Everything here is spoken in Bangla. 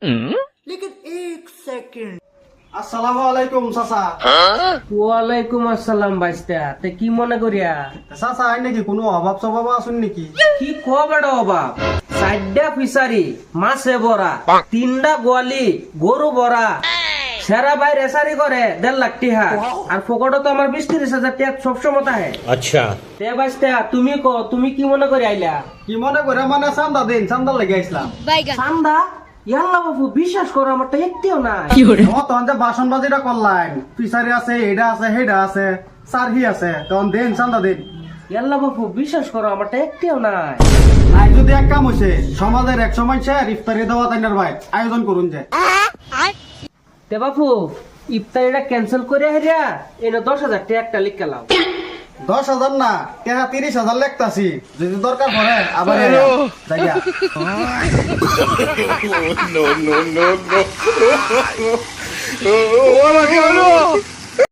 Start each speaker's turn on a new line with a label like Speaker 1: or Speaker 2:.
Speaker 1: लेकिन एक सेकंड।
Speaker 2: আসসালামু আলাইকুম চাচা।
Speaker 3: ওয়ালাইকুম আসসালাম বাইস্তা, তে কি মনে করিয়া?
Speaker 2: চাচা আই নাকি কোনো অভাব স্বভাব আছেন নাকি?
Speaker 3: কি কবেটা অভাব? 4টা ফিসারি মাছে ভরা, 3টা গোয়ালি গরু ভরা, সেরা বাইরে সারি করে 1.5 লাখ টিহা, আর ফকটে তো আমার 20-30 হাজার টাকা সবসময় থাকে।
Speaker 4: अच्छा
Speaker 3: তে বাইস্তা তুমি কো, তুমি কি মনে করি আইলা?
Speaker 2: কি মনে করে মানে চান্দা দিন, চান্দা লেগে আইসলাম।
Speaker 3: চান্দা? ইয়াল্লা বাবু, বিশ্বাস করো আমার তো একটিও নাই।
Speaker 2: ও তখন যে বাসন বাজিটা করলাম, ফিসারি আছে, এটা আছে, হেডা আছে, সারহি আছে, তখন দিন চান্দা দিন।
Speaker 3: ইয়াল্লা বাবু, বিশ্বাস করো আমার তো একটিও নাই।
Speaker 2: নাই যদি এক কাম হয়েছে, সমাজের 100 মানুষের ইফতারি দেওয়া তাইনার ভাই আয়োজন করুন যে।
Speaker 3: তে বাপু, ইফতারিটা ক্যান্সেল করে হেরিয়া এনে 10,000 টাকা একটা লিখ গেলাম।
Speaker 2: 10,000 না, টাকা 30,000 লেখতাছি, যদি দরকার পড়ে আবার জায়গা।
Speaker 4: no no no no